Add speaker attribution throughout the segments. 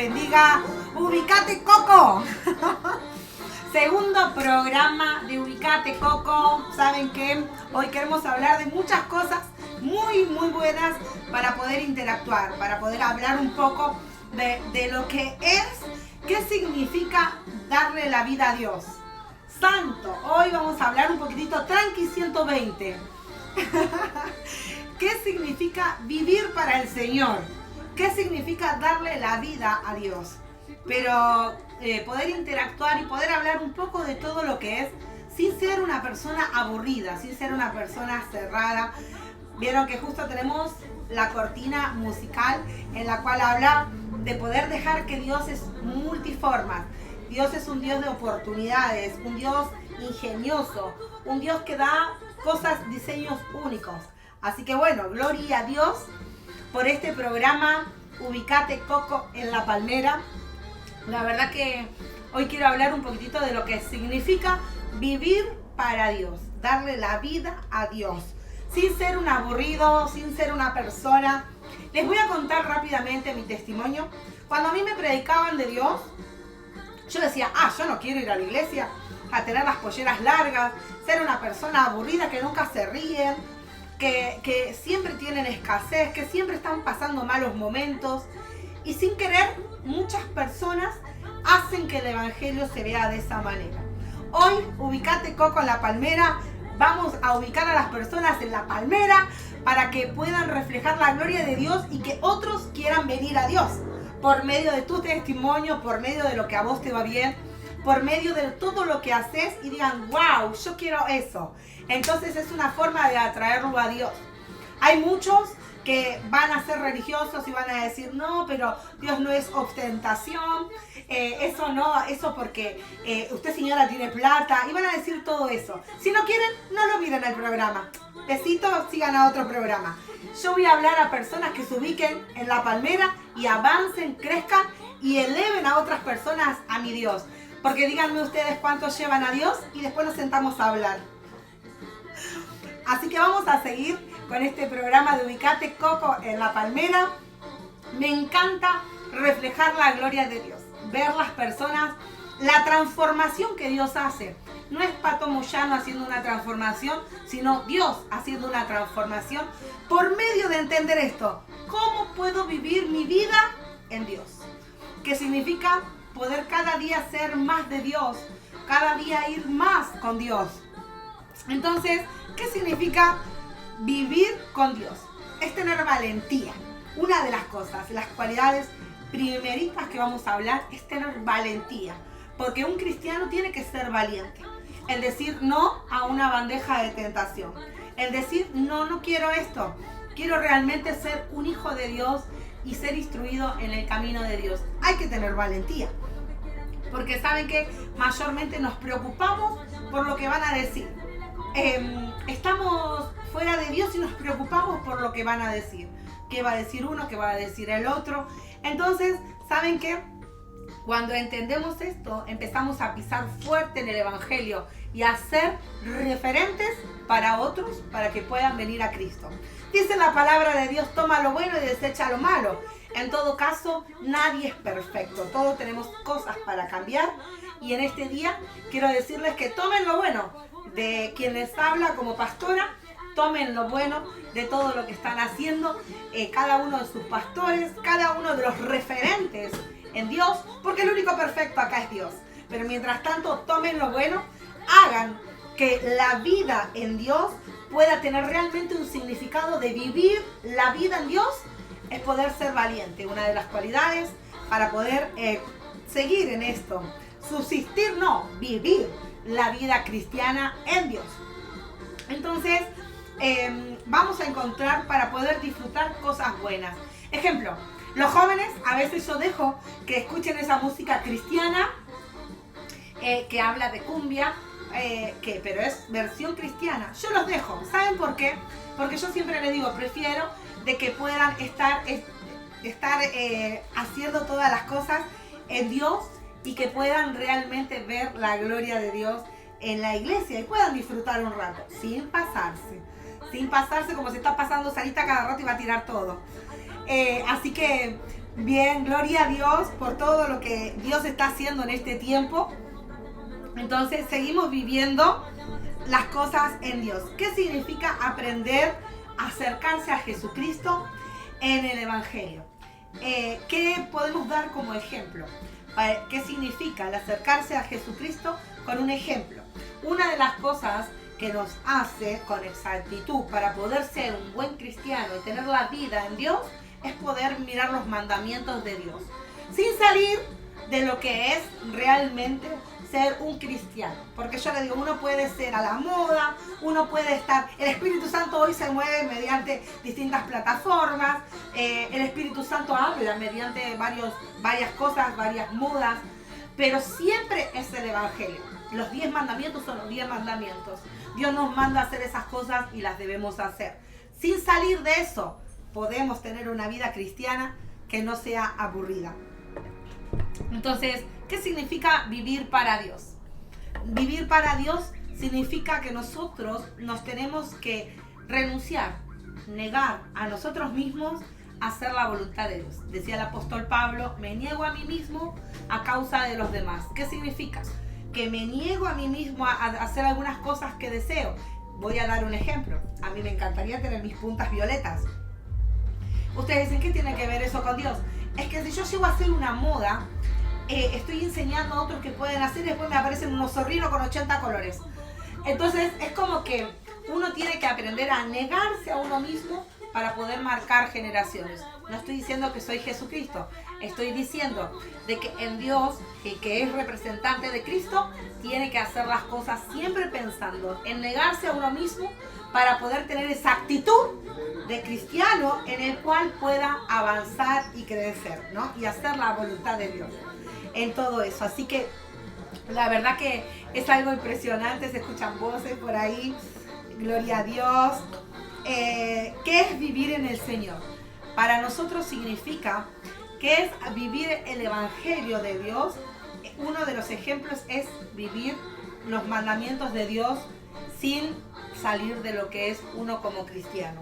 Speaker 1: bendiga. Ubicate Coco. Segundo programa de Ubicate Coco. Saben que hoy queremos hablar de muchas cosas muy buenas para poder interactuar, para poder hablar un poco de lo que es, qué significa darle la vida a Dios. Santo, hoy vamos a hablar un poquitito tranqui 120. ¿Qué significa vivir para el Señor? ¿Qué significa darle la vida a Dios? Pero poder interactuar y poder hablar un poco de todo lo que es, sin ser una persona aburrida, sin ser una persona cerrada. Vieron que justo tenemos la cortina musical en la cual habla de poder dejar que Dios es multiformas. Dios es un Dios de oportunidades, un Dios ingenioso, un Dios que da cosas, diseños únicos. Así que bueno, gloria a Dios por este programa Ubicate Coco en La Palmera. La verdad que hoy quiero hablar un poquitito de lo que significa vivir para Dios, darle la vida a Dios, sin ser un aburrido, sin ser una persona. Les voy a contar rápidamente mi testimonio. Cuando a mí me predicaban de Dios, yo decía, yo no quiero ir a la iglesia, a tener las polleras largas, ser una persona aburrida que nunca se ríen, que siempre tienen escasez, que siempre están pasando malos momentos. Y sin querer, muchas personas hacen que el evangelio se vea de esa manera. Hoy, Ubicate Coco en La Palmera, vamos a ubicar a las personas en La Palmera para que puedan reflejar la gloria de Dios y que otros quieran venir a Dios. Por medio de tu testimonio, por medio de lo que a vos te va bien, por medio de todo lo que haces y digan, wow, yo quiero eso. Entonces es una forma de atraerlo a Dios. Hay muchos que van a ser religiosos y van a decir, no, pero Dios no es ostentación, eso no, eso porque usted señora tiene plata, y van a decir todo eso. Si no quieren, no lo miren al programa. Besitos, sigan a otro programa. Yo voy a hablar a personas que se ubiquen en La Palmera y avancen, crezcan y eleven a otras personas a mi Dios. Porque díganme ustedes cuántos llevan a Dios y después nos sentamos a hablar. Así que vamos a seguir con este programa de Ubicate Coco en La Palmera. Me encanta reflejar la gloria de Dios, ver las personas, la transformación que Dios hace. No es Pato Moyano haciendo una transformación, sino Dios haciendo una transformación por medio de entender esto. ¿Cómo puedo vivir mi vida en Dios? ¿Qué significa poder cada día ser más de Dios? Cada día ir más con Dios. Entonces, ¿qué significa vivir con Dios? Es tener valentía. Una de las cosas, las cualidades primeritas que vamos a hablar es tener valentía. Porque un cristiano tiene que ser valiente. El decir no a una bandeja de tentación. El decir, no quiero esto. Quiero realmente ser un hijo de Dios y ser instruido en el camino de Dios. Hay que tener valentía. Porque saben que mayormente nos preocupamos por lo que van a decir. Estamos fuera de Dios y nos preocupamos por lo que van a decir. ¿Qué va a decir uno? ¿Qué va a decir el otro? Entonces, ¿saben qué? Cuando entendemos esto, empezamos a pisar fuerte en el evangelio y a ser referentes para otros, para que puedan venir a Cristo. Dice la palabra de Dios, toma lo bueno y desecha lo malo. En todo caso, nadie es perfecto. Todos tenemos cosas para cambiar. Y en este día quiero decirles que tomen lo bueno de quien les habla como pastora. Tomen lo bueno de todo lo que están haciendo cada uno de sus pastores, cada uno de los referentes en Dios, porque el único perfecto acá es Dios. Pero mientras tanto, tomen lo bueno, hagan que la vida en Dios pueda tener realmente un significado de vivir la vida en Dios, es poder ser valiente. Una de las cualidades para poder seguir en esto, subsistir, no, vivir la vida cristiana en Dios. Entonces, vamos a encontrar para poder disfrutar cosas buenas. Ejemplo, los jóvenes, a veces yo dejo que escuchen esa música cristiana que habla de cumbia, pero es versión cristiana. Yo los dejo. ¿Saben por qué? Porque yo siempre les digo, prefiero de que puedan estar haciendo todas las cosas en Dios y que puedan realmente ver la gloria de Dios en la iglesia y puedan disfrutar un rato, sin pasarse como se está pasando Sarita cada rato y va a tirar todo. Así que Bien, gloria a Dios por todo lo que Dios está haciendo en este tiempo. Entonces seguimos viviendo las cosas en Dios. ¿Qué significa aprender a acercarse a Jesucristo en el Evangelio? ¿Qué podemos dar como ejemplo? ¿Qué significa el acercarse a Jesucristo con un ejemplo? Una de las cosas que nos hace con exactitud para poder ser un buen cristiano y tener la vida en Dios es poder mirar los mandamientos de Dios, sin salir de lo que es realmente ser un cristiano. Porque yo le digo, uno puede ser a la moda, uno puede estar... El Espíritu Santo hoy se mueve mediante distintas plataformas, el Espíritu Santo habla mediante varias cosas, varias modas, pero siempre es el Evangelio. Los 10 mandamientos son los 10 mandamientos. Dios nos manda a hacer esas cosas y las debemos hacer. Sin salir de eso, podemos tener una vida cristiana que no sea aburrida. Entonces, ¿qué significa vivir para Dios? Vivir para Dios significa que nosotros nos tenemos que renunciar, negar a nosotros mismos a hacer la voluntad de Dios. Decía el apóstol Pablo, me niego a mí mismo a causa de los demás. ¿Qué significa? Que me niego a mí mismo a hacer algunas cosas que deseo. Voy a dar un ejemplo. A mí me encantaría tener mis puntas violetas. Ustedes dicen, ¿qué tiene que ver eso con Dios? Es que si yo llego a hacer una moda, estoy enseñando a otros que pueden hacer y después me aparecen unos zorrinos con 80 colores. Entonces es como que uno tiene que aprender a negarse a uno mismo para poder marcar generaciones. No estoy diciendo que soy Jesucristo, estoy diciendo de que en Dios, que es representante de Cristo, tiene que hacer las cosas siempre pensando en negarse a uno mismo para poder tener esa actitud de cristiano en el cual pueda avanzar y crecer, ¿no? Y hacer la voluntad de Dios en todo eso. Así que la verdad que es algo impresionante, se escuchan voces por ahí, gloria a Dios. ¿Qué es vivir en el Señor? Para nosotros significa que es vivir el Evangelio de Dios. Uno de los ejemplos es vivir los mandamientos de Dios sin salir de lo que es uno como cristiano.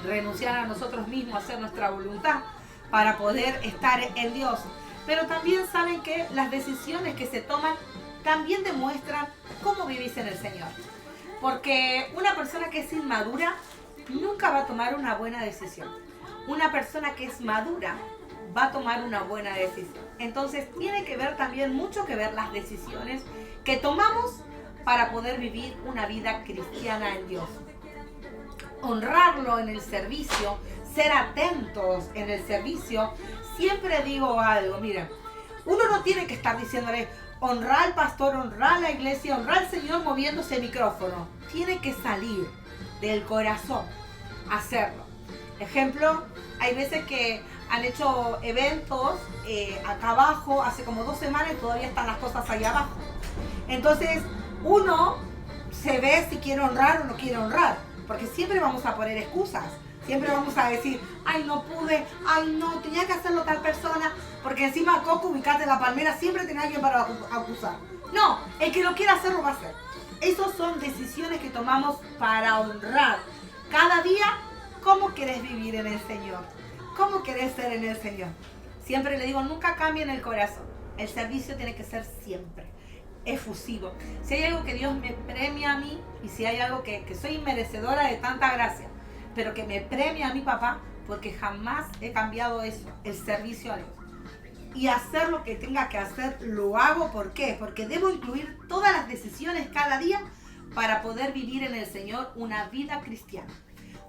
Speaker 1: Renunciar a nosotros mismos, hacer nuestra voluntad para poder estar en Dios. Pero también saben que las decisiones que se toman también demuestran cómo vivís en el Señor. Porque una persona que es inmadura nunca va a tomar una buena decisión. Una persona que es madura va a tomar una buena decisión. Entonces tiene que ver también mucho que ver las decisiones que tomamos para poder vivir una vida cristiana en Dios. Honrarlo en el servicio, ser atentos en el servicio. Siempre digo algo, miren, uno no tiene que estar diciéndole honrar al pastor, honrar a la iglesia, honrar al Señor moviéndose el micrófono. Tiene que salir del corazón hacerlo. Ejemplo, hay veces que han hecho eventos acá abajo hace como 2 semanas y todavía están las cosas ahí abajo. Entonces uno se ve si quiere honrar o no quiere honrar, porque siempre vamos a poner excusas. Siempre vamos a decir, ay, no pude, ay, no, tenía que hacerlo tal persona, porque encima Coco, ubicate en la palmera, siempre tiene alguien para acusar. No, el que lo quiera hacer lo va a hacer. Esas son decisiones que tomamos para honrar. Cada día, ¿cómo querés vivir en el Señor? ¿Cómo querés ser en el Señor? Siempre le digo, nunca cambien el corazón. El servicio tiene que ser siempre efusivo. Si hay algo que Dios me premia a mí, y si hay algo que soy merecedora de tanta gracia, pero que me premia a mi papá, porque jamás he cambiado eso, el servicio a Dios. Y hacer lo que tenga que hacer, lo hago. ¿Por qué? Porque debo incluir todas las decisiones cada día para poder vivir en el Señor una vida cristiana.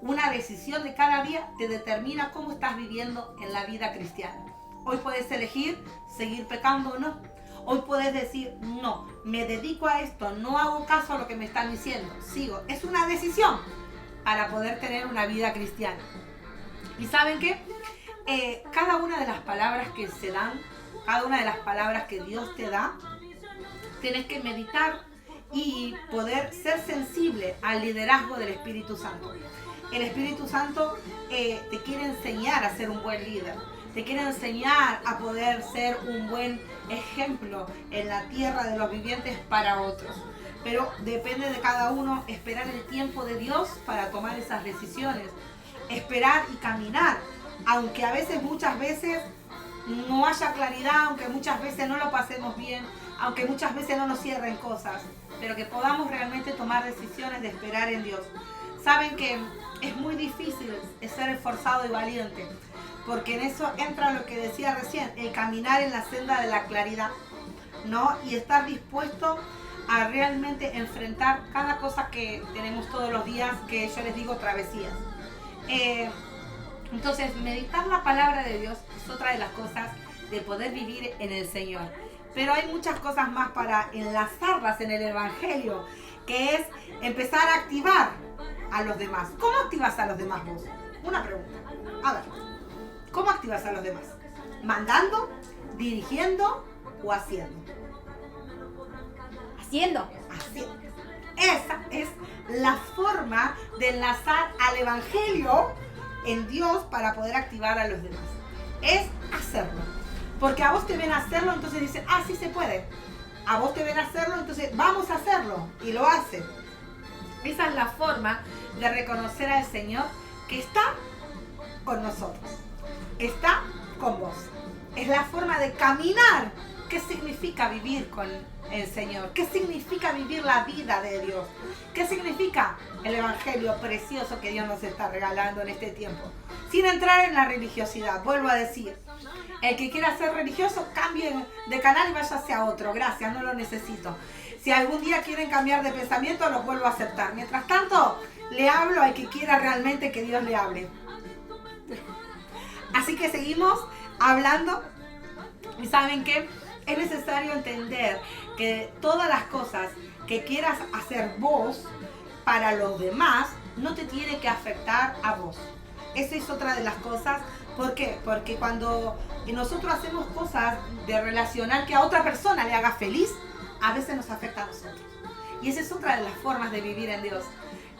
Speaker 1: Una decisión de cada día te determina cómo estás viviendo en la vida cristiana. Hoy puedes elegir seguir pecando o no. Hoy puedes decir, no, me dedico a esto, no hago caso a lo que me están diciendo, sigo. Es una decisión para poder tener una vida cristiana. ¿Y saben qué? Cada una de las palabras que se dan, cada una de las palabras que Dios te da, tienes que meditar y poder ser sensible al liderazgo del Espíritu Santo. El Espíritu Santo te quiere enseñar a ser un buen líder. Te quiere enseñar a poder ser un buen ejemplo en la tierra de los vivientes para otros. Pero depende de cada uno esperar el tiempo de Dios para tomar esas decisiones. Esperar y caminar aunque a veces, muchas veces, no haya claridad, aunque muchas veces no lo pasemos bien, aunque muchas veces no nos cierren cosas, pero que podamos realmente tomar decisiones de esperar en Dios. Saben que es muy difícil ser esforzado y valiente, porque en eso entra lo que decía recién, el caminar en la senda de la claridad, ¿no? Y estar dispuesto a realmente enfrentar cada cosa que tenemos todos los días, que yo les digo travesías. Entonces, meditar la palabra de Dios es otra de las cosas de poder vivir en el Señor. Pero hay muchas cosas más para enlazarlas en el Evangelio, que es empezar a activar a los demás. ¿Cómo activas a los demás vos? Una pregunta. A ver, ¿cómo activas a los demás? ¿Mandando, dirigiendo o haciendo?
Speaker 2: Haciendo.
Speaker 1: Haciendo. Esa es la forma de enlazar al Evangelio en Dios para poder activar a los demás. Es hacerlo. Porque a vos te ven a hacerlo, entonces dicen, ah, sí se puede. A vos te ven a hacerlo, entonces vamos a hacerlo. Y lo hacen. Esa es la forma de reconocer al Señor que está con nosotros. Está con vos. Es la forma de caminar. ¿Qué significa vivir con el Señor? ¿Qué significa vivir la vida de Dios? ¿Qué significa el Evangelio precioso que Dios nos está regalando en este tiempo? Sin entrar en la religiosidad, vuelvo a decir, el que quiera ser religioso, cambie de canal y vaya hacia otro. Gracias, no lo necesito. Si algún día quieren cambiar de pensamiento, los vuelvo a aceptar. Mientras tanto, le hablo al que quiera realmente que Dios le hable. Así que seguimos hablando. Y ¿saben qué? Es necesario entender que todas las cosas que quieras hacer vos para los demás no te tiene que afectar a vos. Eso es otra de las cosas. ¿Por qué? Porque cuando nosotros hacemos cosas de relacionar que a otra persona le haga feliz, a veces nos afecta a nosotros. Y esa es otra de las formas de vivir en Dios.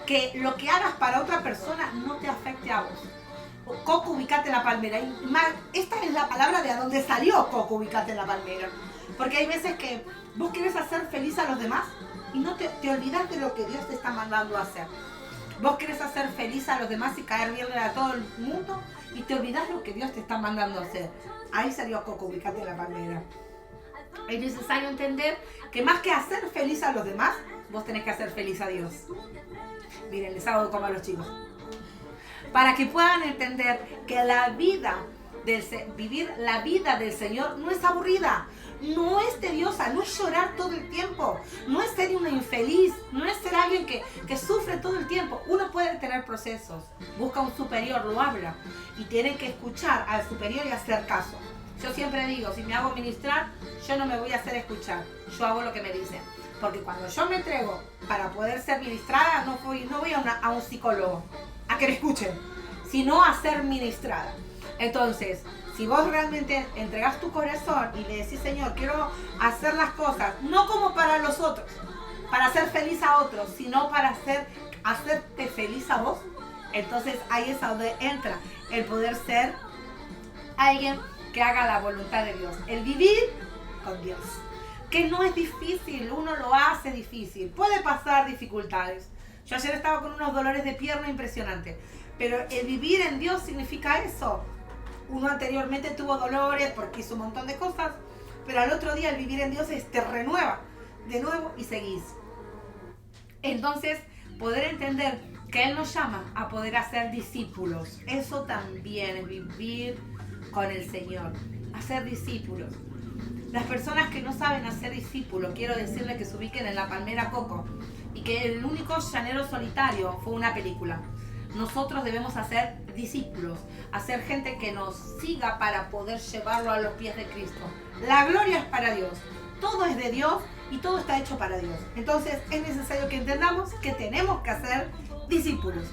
Speaker 1: Que lo que hagas para otra persona no te afecte a vos. Coco, ubicate en la palmera. Esta es la palabra de a dónde salió Coco, ubicate en la palmera. Porque hay veces que vos querés hacer feliz a los demás y no te olvidás de lo que Dios te está mandando a hacer. Vos querés hacer feliz a los demás y caer bien a todo el mundo y te olvidás lo que Dios te está mandando a hacer. Ahí salió Coco, ubicate en la palmera. Es necesario entender que más que hacer feliz a los demás, vos tenés que hacer feliz a Dios. Miren, les hago como a los chicos. Para que puedan entender que vivir la vida del Señor no es aburrida, no es tediosa, no es llorar todo el tiempo, no es ser una infeliz, no es ser alguien que sufre todo el tiempo. Uno puede tener procesos, busca un superior, lo habla y tiene que escuchar al superior y hacer caso. Yo siempre digo, si me hago ministrar, yo no me voy a hacer escuchar, yo hago lo que me dicen. Porque cuando yo me entrego para poder ser ministrada, no voy a un psicólogo a que me escuchen, sino a ser ministrada. Entonces, si vos realmente entregás tu corazón y le decís, Señor, quiero hacer las cosas, no como para los otros, para hacer feliz a otros, sino para hacerte feliz a vos, entonces ahí es donde entra el poder ser alguien que haga la voluntad de Dios, el vivir con Dios. Que no es difícil, uno lo hace difícil, puede pasar dificultades. Yo ayer estaba con unos dolores de pierna impresionantes, pero el vivir en Dios significa eso. Uno anteriormente tuvo dolores porque hizo un montón de cosas, pero al otro día el vivir en Dios te renueva de nuevo y seguís. Entonces, poder entender que Él nos llama a poder hacer discípulos, eso también es vivir con el Señor, hacer discípulos. Las personas que no saben hacer discípulos, quiero decirles que se ubiquen en la palmera Coco y que el único llanero solitario fue una película. Nosotros debemos hacer discípulos, hacer gente que nos siga para poder llevarlo a los pies de Cristo. La gloria es para Dios, todo es de Dios y todo está hecho para Dios. Entonces es necesario que entendamos que tenemos que hacer discípulos.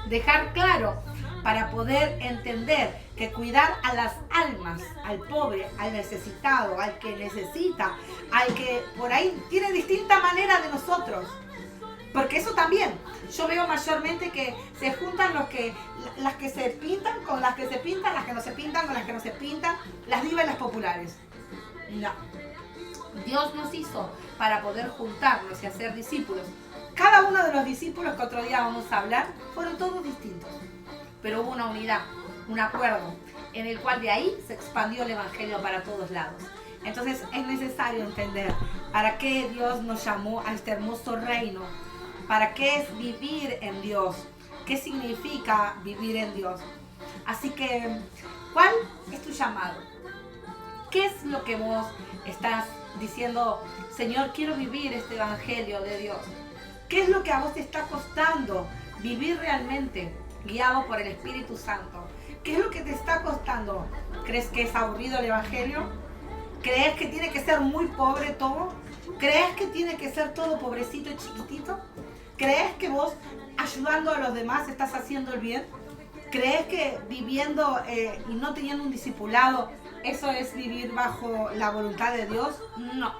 Speaker 1: Dejar claro para poder entender que cuidar a las almas, al pobre, al necesitado, al que necesita, al que por ahí tiene distinta manera de nosotros. Porque eso también, yo veo mayormente que se juntan las que se pintan con las que se pintan, las que no se pintan con las que no se pintan, las divas y las populares. No. Dios nos hizo para poder juntarnos y hacer discípulos. Cada uno de los discípulos que otro día vamos a hablar fueron todos distintos, pero hubo una unidad un acuerdo, en el cual de ahí se expandió el Evangelio para todos lados. Entonces es necesario entender para qué Dios nos llamó a este hermoso reino, para qué es vivir en Dios, qué significa vivir en Dios. Así que, ¿cuál es tu llamado? ¿Qué es lo que vos estás diciendo, Señor, quiero vivir este Evangelio de Dios? ¿Qué es lo que a vos te está costando vivir realmente, guiado por el Espíritu Santo? ¿Qué es lo que te está costando? ¿Crees que es aburrido el Evangelio? ¿Crees que tiene que ser muy pobre todo? ¿Crees que tiene que ser todo pobrecito y chiquitito? ¿Crees que vos ayudando a los demás estás haciendo el bien? ¿Crees que viviendo y no teniendo un discipulado, eso es vivir bajo la voluntad de Dios? No.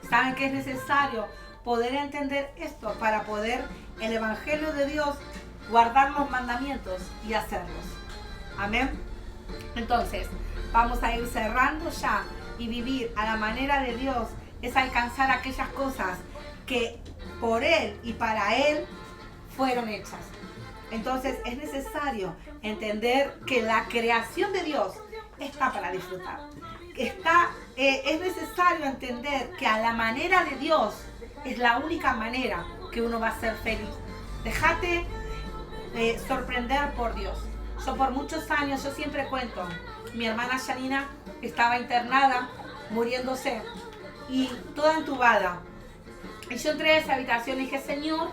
Speaker 1: ¿Saben que es necesario poder entender esto para poder el Evangelio de Dios, guardar los mandamientos y hacerlos? Amén. Entonces, vamos a ir cerrando ya, y vivir a la manera de Dios es alcanzar aquellas cosas que por Él y para Él fueron hechas. Entonces es necesario entender que la creación de Dios está para disfrutar. Es necesario entender que a la manera de Dios es la única manera que uno va a ser feliz. Déjate sorprender por Dios. Yo por muchos años, yo siempre cuento, mi hermana Janina estaba internada, muriéndose, y toda entubada. Y yo entré a esa habitación y dije, Señor,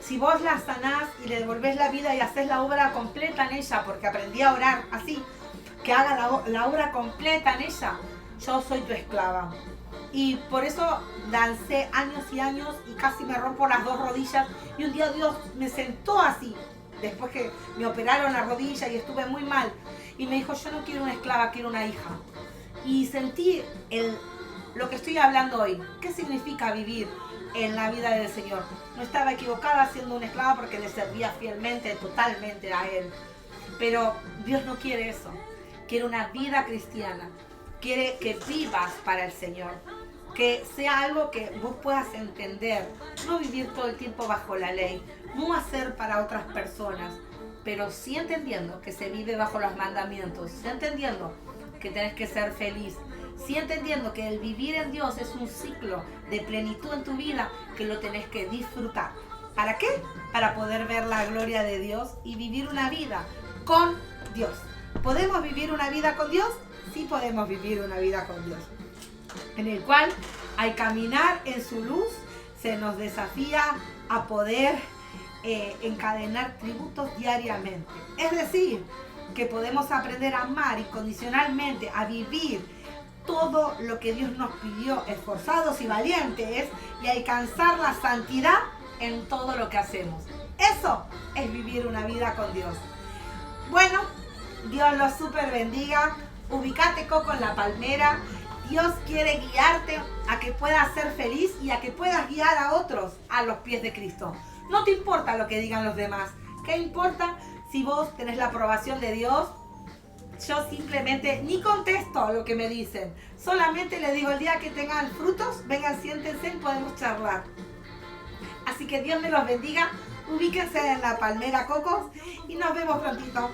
Speaker 1: si vos la sanás y le devolvés la vida y haces la obra completa en ella, porque aprendí a orar así, que haga la obra completa en ella, yo soy tu esclava. Y por eso dancé años y años y casi me rompo las dos rodillas. Y un día Dios me sentó así, después que me operaron la rodilla y estuve muy mal. Y me dijo, yo no quiero una esclava, quiero una hija. Y sentí lo que estoy hablando hoy. ¿Qué significa vivir en la vida del Señor? No estaba equivocada siendo una esclava porque le servía fielmente, totalmente a Él. Pero Dios no quiere eso. Quiere una vida cristiana. Quiere que vivas para el Señor. Que sea algo que vos puedas entender. No vivir todo el tiempo bajo la ley. No hacer para otras personas. Pero sí entendiendo que se vive bajo los mandamientos. Sí entendiendo que tenés que ser feliz. Sí entendiendo que el vivir en Dios es un ciclo de plenitud en tu vida que lo tenés que disfrutar. ¿Para qué? Para poder ver la gloria de Dios y vivir una vida con Dios. ¿Podemos vivir una vida con Dios? Sí podemos vivir una vida con Dios. En el cual, al caminar en su luz, se nos desafía a poder encadenar tributos diariamente. Es decir, que podemos aprender a amar incondicionalmente, a vivir todo lo que Dios nos pidió, esforzados y valientes, y alcanzar la santidad en todo lo que hacemos. Eso es vivir una vida con Dios. Bueno, Dios los super bendiga. Ubicate, Coco, en la palmera. Dios quiere guiarte a que puedas ser feliz y a que puedas guiar a otros a los pies de Cristo. No te importa lo que digan los demás. ¿Qué importa si vos tenés la aprobación de Dios? Yo simplemente ni contesto lo que me dicen. Solamente les digo, el día que tengan frutos, vengan, siéntense y podemos charlar. Así que Dios me los bendiga. Ubíquense en la palmera, Cocos, y nos vemos prontito.